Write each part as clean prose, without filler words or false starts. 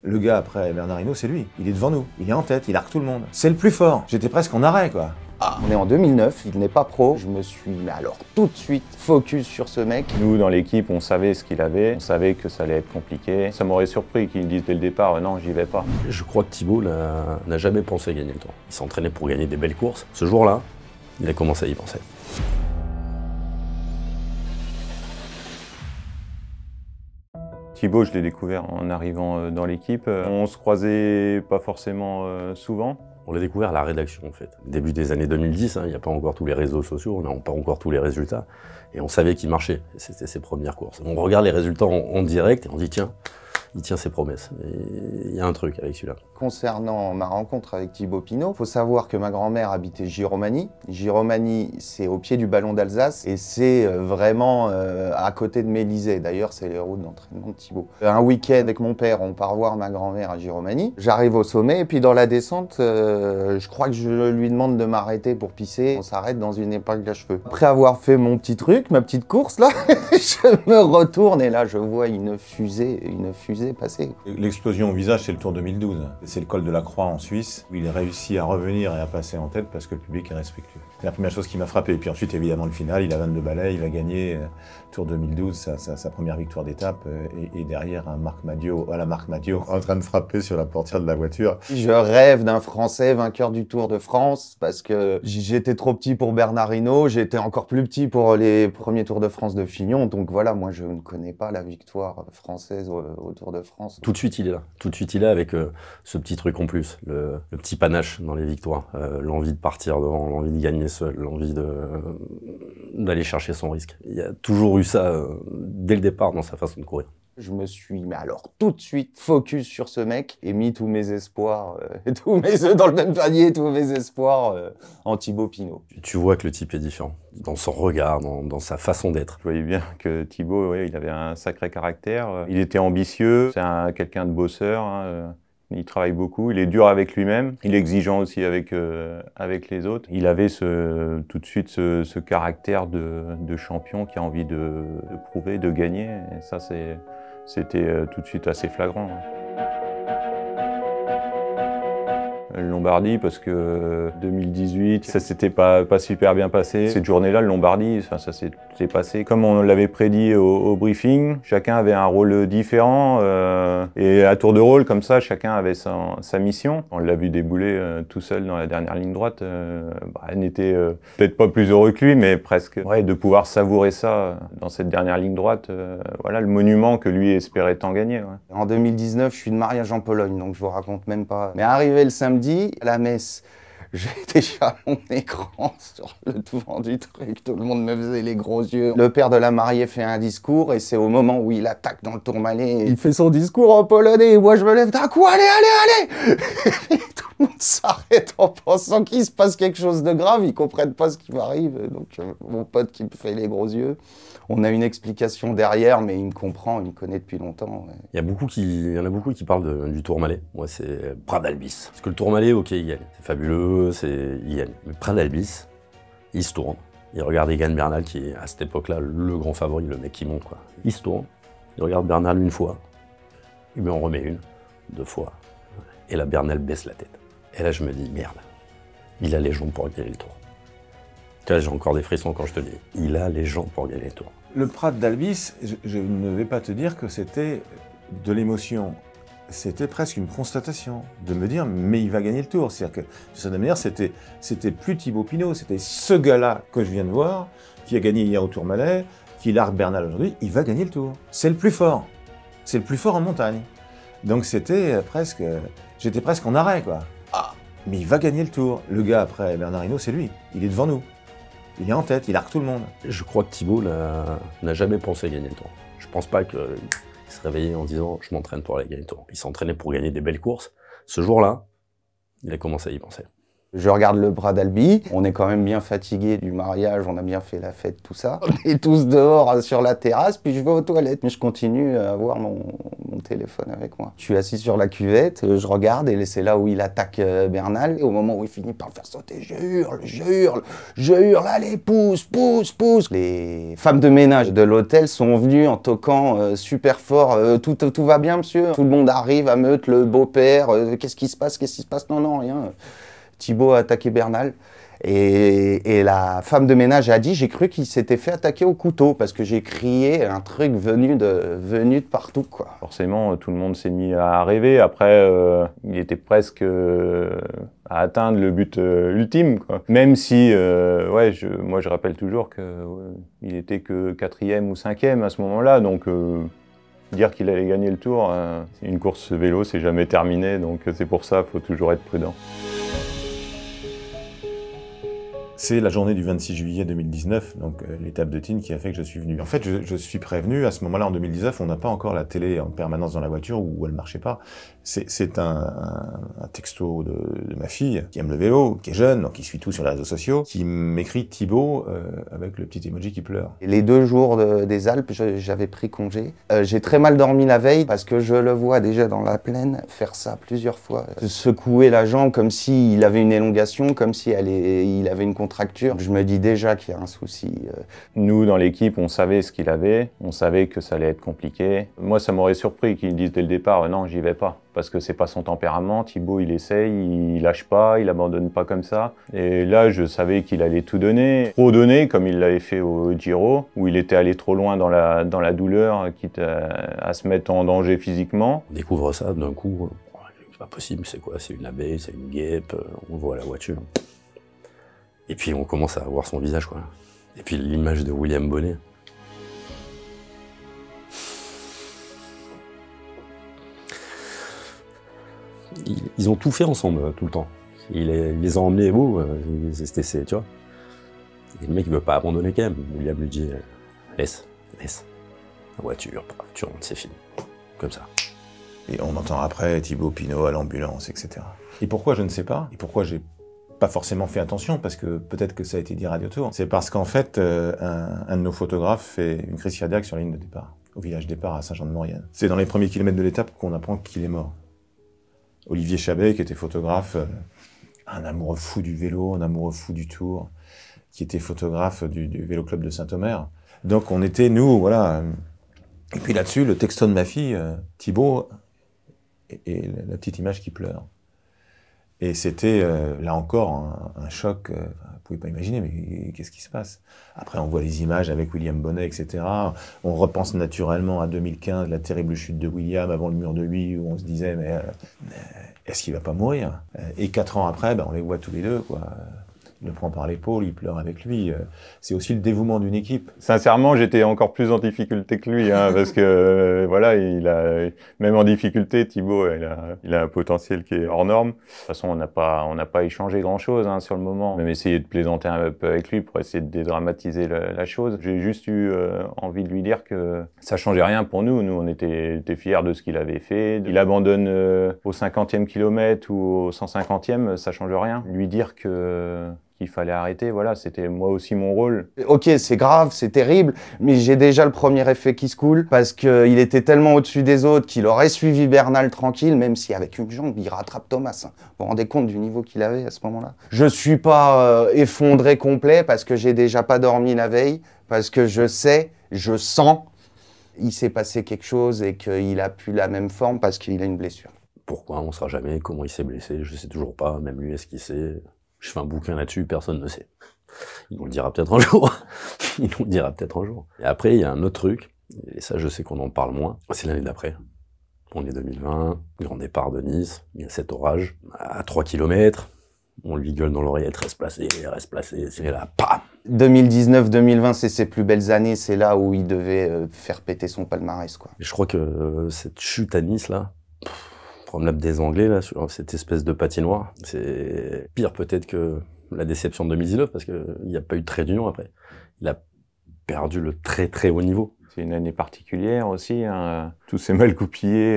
Le gars après Bernard Hinault, c'est lui. Il est devant nous. Il est en tête, il arque tout le monde. C'est le plus fort. J'étais presque en arrêt, quoi. On est en 2009, il n'est pas pro. Je me suis, mais alors tout de suite, focus sur ce mec. Nous, dans l'équipe, on savait ce qu'il avait, on savait que ça allait être compliqué. Ça m'aurait surpris qu'il me dise dès le départ, non, j'y vais pas. Je crois que Thibaut n'a jamais pensé gagner le Tour. Il s'entraînait pour gagner des belles courses. Ce jour-là, il a commencé à y penser. Thibaut, je l'ai découvert en arrivant dans l'équipe. On se croisait pas forcément souvent. On l'a découvert à la rédaction en fait. Début des années 2010, il n'y a pas encore tous les réseaux sociaux, on n'a pas encore tous les résultats. Et on savait qu'il marchait, c'était ses premières courses. On regarde les résultats en direct et on dit tiens, il tient ses promesses. Et il y a un truc avec celui-là. Concernant ma rencontre avec Thibaut Pinot, il faut savoir que ma grand-mère habitait Giromagny. Giromagny, c'est au pied du Ballon d'Alsace et c'est vraiment à côté de Mélisée. D'ailleurs, c'est les routes d'entraînement de Thibaut. Un week-end avec mon père, on part voir ma grand-mère à Giromagny. J'arrive au sommet et puis dans la descente, je crois que je lui demande de m'arrêter pour pisser. On s'arrête dans une épingle à cheveux. Après avoir fait mon petit truc, ma petite course là, je me retourne et là je vois une fusée passer. L'explosion au visage, c'est le Tour 2012. C'est le col de la Croix en Suisse, où il a réussi à revenir et à passer en tête parce que le public est respectueux. C'est la première chose qui m'a frappé. Et puis ensuite, évidemment, le final, il a 22 balais, il va gagner Tour 2012, sa première victoire d'étape. Et derrière, un Marc Madiot, à la Marc Madiot, en train de frapper sur la portière de la voiture. Je rêve d'un Français vainqueur du Tour de France parce que j'étais trop petit pour Bernard Hinault, j'étais encore plus petit pour les premiers Tours de France de Fignon. Donc voilà, moi, je ne connais pas la victoire française au Tour de France. Tout de suite, il est là. Tout de suite, il est là avec ce petit truc en plus, le petit panache dans les victoires, l'envie de partir devant, l'envie de gagner seul, l'envie d'aller chercher son risque. Il y a toujours eu ça dès le départ dans sa façon de courir. Je me suis, mais alors tout de suite, focus sur ce mec et mis tous mes espoirs, tous mes œufs dans le même panier, tous mes espoirs en Thibaut Pinot. Tu vois que le type est différent, dans son regard, dans sa façon d'être. Je voyais bien que Thibaut, ouais, il avait un sacré caractère. Il était ambitieux, c'est quelqu'un de bosseur. Il travaille beaucoup, il est dur avec lui-même, il est exigeant aussi avec les autres. Il avait tout de suite ce caractère de champion qui a envie de prouver, de gagner. Et ça, c'était tout de suite assez flagrant. Lombardie parce que 2018, ça s'était pas super bien passé. Cette journée-là, le Lombardie, ça s'est passé comme on l'avait prédit au briefing. Chacun avait un rôle différent et à tour de rôle, comme ça, chacun avait sa mission. On l'a vu débouler tout seul dans la dernière ligne droite. Elle n'était peut-être pas plus heureux que lui, mais presque. Ouais, de pouvoir savourer ça dans cette dernière ligne droite, voilà le monument que lui espérait tant gagner. Ouais. En 2019, je suis de mariage en Pologne, donc je vous raconte même pas. Mais arrivé le samedi, à la messe, j'ai déjà mon écran sur le devant du truc, tout le monde me faisait les gros yeux. Le père de la mariée fait un discours et c'est au moment où il attaque dans le Tourmalet. Il fait son discours en polonais et moi je me lève d'un coup, allez, allez, allez. Et tout le monde s'arrête en pensant qu'il se passe quelque chose de grave, ils comprennent pas ce qui m'arrive. Donc mon pote qui me fait les gros yeux. On a une explication derrière, mais il me comprend, il me connaît depuis longtemps. Ouais. Il y en a beaucoup qui parlent du Tourmalet. Moi, c'est Pradalbis. Parce que le Tourmalet, ok, il gagne. C'est fabuleux, il gagne. Mais Pradalbis, il se tourne. Il regarde Egan Bernal, qui est à cette époque-là le grand favori, le mec qui monte, quoi. Il se tourne, il regarde Bernal une fois, il m'en remet une, 2 fois. Et là, Bernal baisse la tête. Et là, je me dis, merde, il a les jambes pour gagner le Tour. J'ai encore des frissons quand je te dis. Il a les jambes pour gagner le Tour. Le Prat d'Albis, je ne vais pas te dire que c'était de l'émotion. C'était presque une constatation de me dire, mais il va gagner le Tour. C'est-à-dire que, de cette manière, c'était plus Thibaut Pinot, c'était ce gars-là que je viens de voir, qui a gagné hier au Tourmalet, qui largue Bernal aujourd'hui, il va gagner le Tour. C'est le plus fort. C'est le plus fort en montagne. Donc c'était presque, j'étais presque en arrêt, quoi. Ah, mais il va gagner le Tour. Le gars après Bernard Hinault, c'est lui. Il est devant nous. Il est en tête, il arque tout le monde. Je crois que Thibaut n'a jamais pensé gagner le Tour. Je pense pas qu'il se réveillait en disant « je m'entraîne pour aller gagner le Tour ». Il s'entraînait pour gagner des belles courses. Ce jour-là, il a commencé à y penser. Je regarde le Pradalby, on est quand même bien fatigué du mariage, on a bien fait la fête, tout ça. On est tous dehors sur la terrasse, puis je vais aux toilettes. Mais je continue à avoir mon téléphone avec moi. Je suis assis sur la cuvette, je regarde, et c'est là où il attaque Bernal. Et au moment où il finit par le faire sauter, je hurle, allez, pousse, pousse, pousse. Les femmes de ménage de l'hôtel sont venues en toquant super fort, tout va bien, monsieur? Tout le monde arrive à meute, le beau-père, qu'est-ce qui se passe? Non, non, rien. Thibaut a attaqué Bernal. Et la femme de ménage a dit, j'ai cru qu'il s'était fait attaquer au couteau parce que j'ai crié un truc venu de partout, quoi. Forcément, tout le monde s'est mis à rêver. Après, il était presque à atteindre le but ultime, quoi. Même si, moi je rappelle toujours qu'il était que 4e ou 5e à ce moment-là, donc dire qu'il allait gagner le Tour, une course vélo, c'est jamais terminé, donc c'est pour ça, il faut toujours être prudent. C'est la journée du 26 juillet 2019, donc l'étape de Tignes qui a fait que je suis venu. En fait, je suis prévenu, à ce moment-là, en 2019, on n'a pas encore la télé en permanence dans la voiture où elle marchait pas. C'est un texto de ma fille, qui aime le vélo, qui est jeune, donc qui suit tout sur les réseaux sociaux, qui m'écrit Thibaut avec le petit emoji qui pleure. Et les 2 jours des Alpes, j'avais pris congé. J'ai très mal dormi la veille parce que je le vois déjà dans la plaine faire ça plusieurs fois. Secouer la jambe comme s'il avait une élongation, comme si il avait une contracture. Je me dis déjà qu'il y a un souci. Nous, dans l'équipe, on savait ce qu'il avait, on savait que ça allait être compliqué. Moi, ça m'aurait surpris qu'il dise dès le départ, non, j'y vais pas. Parce que c'est pas son tempérament. Thibaut, il essaye, il lâche pas, il abandonne pas comme ça. Et là, je savais qu'il allait tout donner. Trop donner, comme il l'avait fait au Giro, où il était allé trop loin dans la douleur, quitte à se mettre en danger physiquement. On découvre ça d'un coup, c'est pas possible, c'est quoi? C'est une abeille, c'est une guêpe, on voit la voiture. Et puis on commence à voir son visage, quoi. Et puis l'image de William Bonnet. Ils ont tout fait ensemble, tout le temps. Il les a emmenés beau, c'était, tu vois. Et le mec, il veut pas abandonner quand même. William lui dit, laisse. La voiture, tu rentres, c'est fini. Comme ça. Et on entend après Thibaut Pinot à l'ambulance, etc. Et pourquoi, je ne sais pas. Et pourquoi j'ai pas forcément fait attention, parce que peut-être que ça a été dit Radio Tour. C'est parce qu'en fait, un de nos photographes fait une crise cardiaque sur la ligne de départ, au village départ à Saint-Jean-de-Maurienne. C'est dans les premiers kilomètres de l'étape qu'on apprend qu'il est mort. Olivier Chabet, qui était photographe, un amoureux fou du vélo, un amoureux fou du Tour, qui était photographe du Vélo Club de Saint-Omer. Donc on était, nous, voilà. Et puis là-dessus, le texto de ma fille, Thibaut, et la petite image qui pleure. Et c'était, là encore, un choc. Vous pouvez pas imaginer, mais qu'est-ce qui se passe? Après, on voit les images avec William Bonnet, etc. On repense naturellement à 2015, la terrible chute de William avant le mur de Huy, où on se disait, mais est-ce qu'il va pas mourir? Et 4 ans après, on les voit tous les deux, quoi. Il le prend par l'épaule, il pleure avec lui. C'est aussi le dévouement d'une équipe. Sincèrement, j'étais encore plus en difficulté que lui, parce que voilà, même en difficulté, Thibaut, il a un potentiel qui est hors norme. De toute façon, on n'a pas échangé grand-chose sur le moment. Même essayé de plaisanter un peu avec lui pour essayer de dédramatiser la chose. J'ai juste eu envie de lui dire que ça changeait rien pour nous. Nous, on était fiers de ce qu'il avait fait. Il abandonne au 50e kilomètre ou au 150e, ça change rien. Lui dire qu'il fallait arrêter, voilà, c'était moi aussi mon rôle. Ok, c'est grave, c'est terrible, mais j'ai déjà le premier effet qui se coule, parce qu'il était tellement au-dessus des autres qu'il aurait suivi Bernal tranquille, même si avec une jambe, il rattrape Thomas. Vous vous rendez compte du niveau qu'il avait à ce moment-là? Je suis pas effondré complet, parce que j'ai déjà pas dormi la veille, parce que je sens, il s'est passé quelque chose et qu'il a plus la même forme parce qu'il a une blessure. Pourquoi, on ne saura jamais. Comment il s'est blessé, je sais toujours pas. Même lui, est-ce qu'il sait? Je fais un bouquin là-dessus, personne ne sait. Il nous le dira peut-être un jour. Et après, il y a un autre truc, et ça, je sais qu'on en parle moins, c'est l'année d'après. On est 2020, grand départ de Nice, il y a cet orage, à 3 km, on lui gueule dans l'oreillette, reste placé, c'est là, pam! 2019-2020, c'est ses plus belles années, c'est là où il devait faire péter son palmarès, quoi. Et je crois que cette chute à Nice, là, promenade des Anglais, là, sur cette espèce de patinoire, c'est pire peut-être que la déception de 2019, parce qu'il n'y a pas eu de trait d'union après. Il a perdu le très très haut niveau. C'est une année particulière aussi, hein. Tout s'est mal goupillé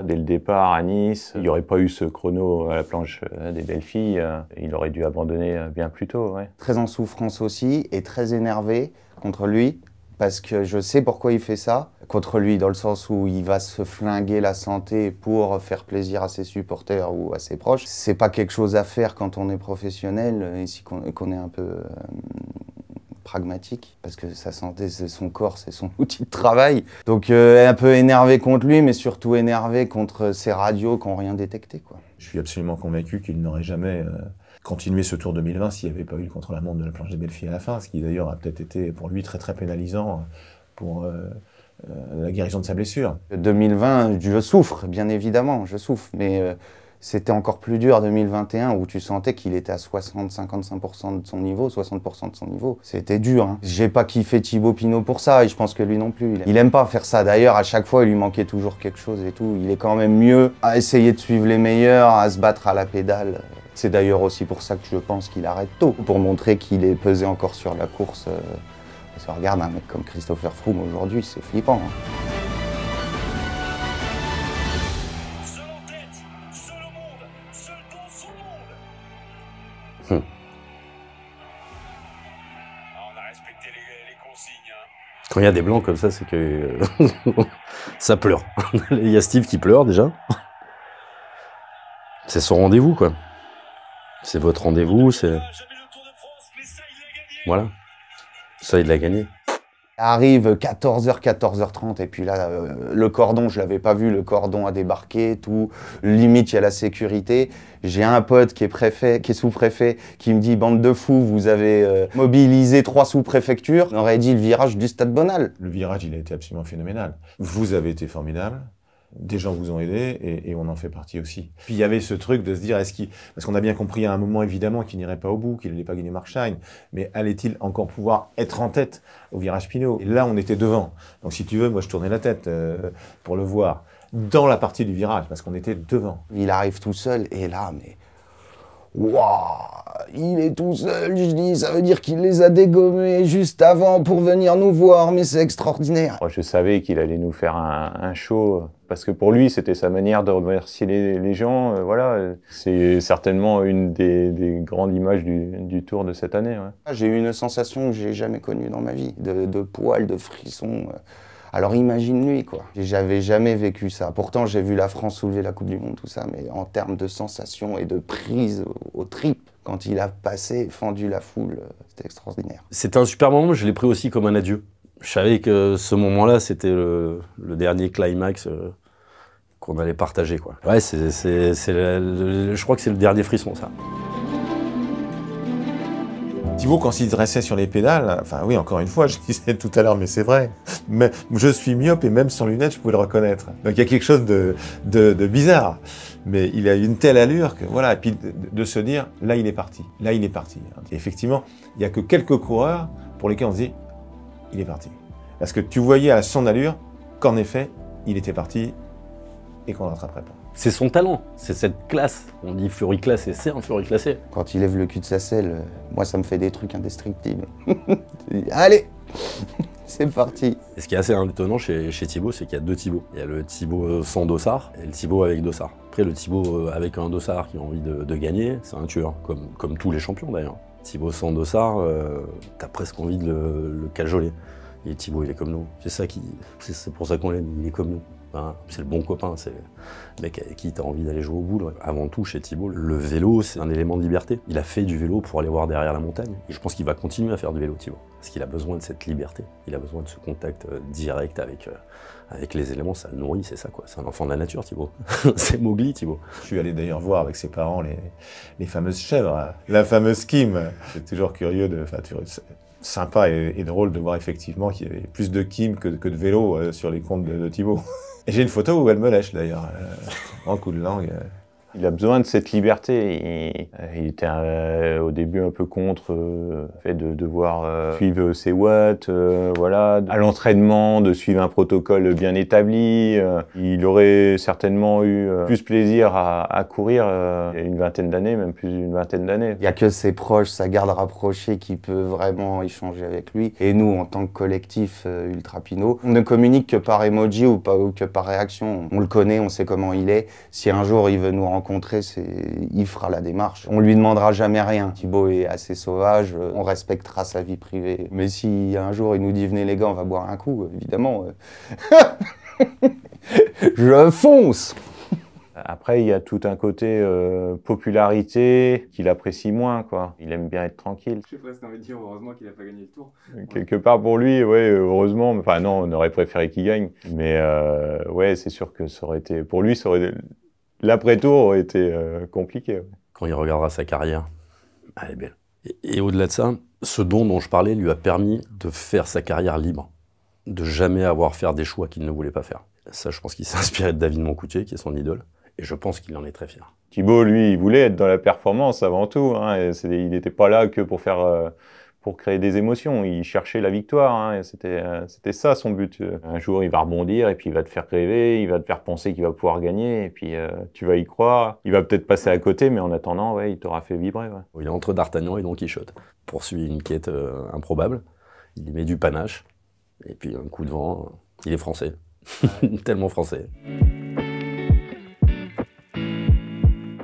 dès le départ à Nice. Il n'y aurait pas eu ce chrono à la planche des belles filles. Il aurait dû abandonner bien plus tôt. Ouais. Très en souffrance aussi et très énervé contre lui. Parce que je sais pourquoi il fait ça, contre lui, dans le sens où il va se flinguer la santé pour faire plaisir à ses supporters ou à ses proches. C'est pas quelque chose à faire quand on est professionnel et qu'on est un peu pragmatique, parce que sa santé, c'est son corps, c'est son outil de travail. Donc un peu énervé contre lui, mais surtout énervé contre ces radios qui n'ont rien détecté, quoi. Je suis absolument convaincu qu'il n'aurait jamais continué ce Tour 2020 s'il n'y avait pas eu le contre-la-montre de la planche des belles filles à la fin, ce qui d'ailleurs a peut-être été pour lui très très pénalisant pour la guérison de sa blessure. 2020, je souffre, bien évidemment, je souffre, mais c'était encore plus dur 2021 où tu sentais qu'il était à 60-55% de son niveau, 60% de son niveau. C'était dur, hein. J'ai pas kiffé Thibaut Pinot pour ça et je pense que lui non plus. Il aime pas faire ça. D'ailleurs, à chaque fois, il lui manquait toujours quelque chose et tout. Il est quand même mieux à essayer de suivre les meilleurs, à se battre à la pédale. C'est d'ailleurs aussi pour ça que je pense qu'il arrête tôt, pour montrer qu'il est pesé encore sur la course. Parce que regarde, un mec comme Christopher Froome aujourd'hui, c'est flippant, hein. Quand il y a des blancs comme ça, c'est que ça pleure. Il y a Steve qui pleure déjà. C'est son rendez-vous, quoi. C'est votre rendez-vous, c'est... Voilà. Ça, il l'a gagné. Arrive 14h, 14h30, et puis là, le cordon, je l'avais pas vu, le cordon a débarqué, tout, limite, il y a la sécurité. J'ai un pote qui est préfet, qui est sous-préfet, qui me dit, bande de fous, vous avez mobilisé 3 sous-préfectures. On aurait dit le virage du Stade Bonal. Le virage, il a été absolument phénoménal. Vous avez été formidable. Des gens vous ont aidé et on en fait partie aussi. Puis il y avait ce truc de se dire, parce qu'on a bien compris à un moment évidemment qu'il n'irait pas au bout, qu'il n'allait pas gagner Markstein, mais allait-il encore pouvoir être en tête au virage Pinot? Et là, on était devant. Donc si tu veux, moi je tournais la tête pour le voir dans la partie du virage, parce qu'on était devant. Il arrive tout seul et là, mais... Waouh, il est tout seul, je dis, ça veut dire qu'il les a dégommés juste avant pour venir nous voir, mais c'est extraordinaire. Moi, je savais qu'il allait nous faire un show, parce que pour lui, c'était sa manière de remercier les gens. Voilà, c'est certainement une des grandes images du Tour de cette année. Ouais. J'ai eu une sensation que j'ai jamais connue dans ma vie, de poils, de frissons. Alors imagine-lui, quoi. J'avais jamais vécu ça. Pourtant, j'ai vu la France soulever la Coupe du Monde, tout ça, mais en termes de sensations et de prise aux tripes, quand il a passé, fendu la foule, c'était extraordinaire. C'était un super moment, je l'ai pris aussi comme un adieu. Je savais que ce moment-là, c'était le dernier climax qu'on allait partager, quoi. Ouais, je crois que c'est le dernier frisson, ça. Thibaut, quand il se dressait sur les pédales, enfin oui, encore une fois, je disais tout à l'heure, mais c'est vrai, mais je suis myope et même sans lunettes, je pouvais le reconnaître. Donc il y a quelque chose de bizarre, mais il a une telle allure que voilà, et puis de se dire, là il est parti, là il est parti. Et effectivement, il n'y a que quelques coureurs pour lesquels on se dit, il est parti. Parce que tu voyais à son allure qu'en effet, il était parti et qu'on ne rattraperait pas. C'est son talent, c'est cette classe. On dit Fury classé, c'est un Fury classé. Quand il lève le cul de sa selle, moi ça me fait des trucs indestructibles. Allez, c'est parti. Et ce qui est assez étonnant chez Thibaut, c'est qu'il y a 2 Thibaut. Il y a le Thibaut sans dossard et le Thibaut avec dossard. Après, le Thibaut avec un dossard qui a envie de gagner, c'est un tueur, comme tous les champions d'ailleurs. Thibaut sans dossard, t'as presque envie de le cajoler. Et Thibaut, il est comme nous. C'est pour ça qu'on l'aime, il est comme nous. Hein, c'est le bon copain, c'est le mec avec qui tu as envie d'aller jouer au boule. Ouais. Avant tout, chez Thibaut, le vélo, c'est un élément de liberté. Il a fait du vélo pour aller voir derrière la montagne. Et je pense qu'il va continuer à faire du vélo, Thibaut. Parce qu'il a besoin de cette liberté. Il a besoin de ce contact direct avec les éléments. Ça le nourrit, c'est ça, quoi. C'est un enfant de la nature, Thibaut. C'est Mowgli, Thibaut. Je suis allé d'ailleurs voir avec ses parents les fameuses chèvres, hein. La fameuse Kim. C'est toujours curieux sympa et drôle de voir effectivement qu'il y avait plus de Kim que de vélo sur les comptes de Thibaut. Et j'ai une photo où elle me lèche d'ailleurs, en coup de langue. Il a besoin de cette liberté. Il était au début un peu contre le fait de devoir suivre ses watts, voilà, à l'entraînement, de suivre un protocole bien établi. Il aurait certainement eu plus plaisir à courir il y a une vingtaine d'années, même plus d'une vingtaine d'années. Il n'y a que ses proches, sa garde rapprochée qui peut vraiment échanger avec lui. Et nous, en tant que collectif Ultra Pinot, on ne communique que par emoji ou que par réaction. On le connaît, on sait comment il est. Si un jour il veut nous rencontrer, il fera la démarche. On lui demandera jamais rien. Thibaut est assez sauvage, on respectera sa vie privée. Mais si un jour il nous dit venez les gars, on va boire un coup, évidemment, je fonce. Après, il y a tout un côté popularité qu'il apprécie moins, quoi. Il aime bien être tranquille. J'ai presque envie de dire heureusement qu'il n'a pas gagné le Tour. Quelque part pour lui, ouais, heureusement. Enfin non, on aurait préféré qu'il gagne. Mais ouais, c'est sûr que ça aurait été, pour lui, l'après-tour aurait été compliqué. Ouais. Quand il regardera sa carrière, elle est belle. Et au-delà de ça, ce dont je parlais lui a permis de faire sa carrière libre, de jamais avoir à faire des choix qu'il ne voulait pas faire. Ça, je pense qu'il s'est inspiré de David Moncoutier, qui est son idole. Et je pense qu'il en est très fier. Thibaut, lui, il voulait être dans la performance avant tout. Hein, il n'était pas là que pour créer des émotions. Il cherchait la victoire. Hein, c'était ça son but. Un jour, il va rebondir et puis il va te faire rêver, il va te faire penser qu'il va pouvoir gagner. Et puis tu vas y croire. Il va peut-être passer à côté, mais en attendant, ouais, il t'aura fait vibrer. Ouais. Il est entre D'Artagnan et Don Quichotte. Poursuit une quête improbable. Il y met du panache. Et puis un coup de vent, il est français. Tellement français.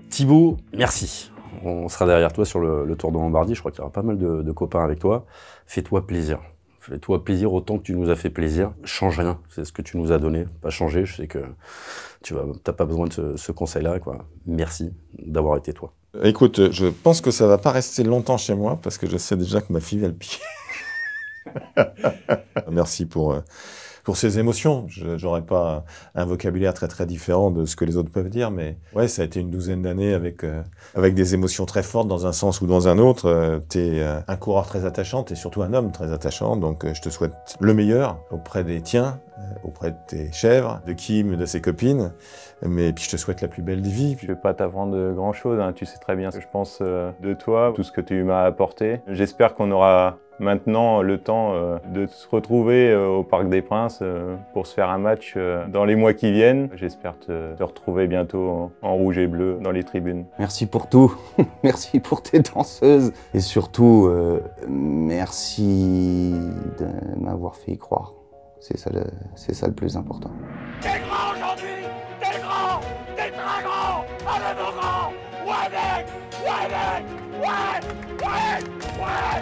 Thibaut, merci. On sera derrière toi sur le Tour de Lombardie. Je crois qu'il y aura pas mal de copains avec toi. Fais-toi plaisir. Fais-toi plaisir autant que tu nous as fait plaisir. Change rien. C'est ce que tu nous as donné. Pas changer. Je sais que tu n'as pas besoin de ce conseil-là, quoi. Merci d'avoir été toi. Écoute, je pense que ça va pas rester longtemps chez moi parce que je sais déjà que ma fille va le piquer. Merci pour ces émotions. Je n'aurais pas un vocabulaire très très différent de ce que les autres peuvent dire, mais ouais, ça a été une douzaine d'années avec des émotions très fortes dans un sens ou dans un autre. T'es un coureur très attachant, t'es surtout un homme très attachant, donc je te souhaite le meilleur auprès des tiens, auprès de tes chèvres, de Kim, de ses copines, mais puis je te souhaite la plus belle des vies. Je ne vais pas t'apprendre grand chose, hein. Tu sais très bien ce que je pense de toi, tout ce que tu m'as apporté. J'espère qu'on aura maintenant le temps de se retrouver au Parc des Princes pour se faire un match dans les mois qui viennent. J'espère te retrouver bientôt en rouge et bleu dans les tribunes. Merci pour tout. Merci pour tes danseuses. Et surtout, merci de m'avoir fait y croire. C'est ça le plus important. T'es grand aujourd'hui. T'es grand. T'es très grand. Allez mon grand. Ouais mec. Ouais mec. Ouais. Ouais. Ouais.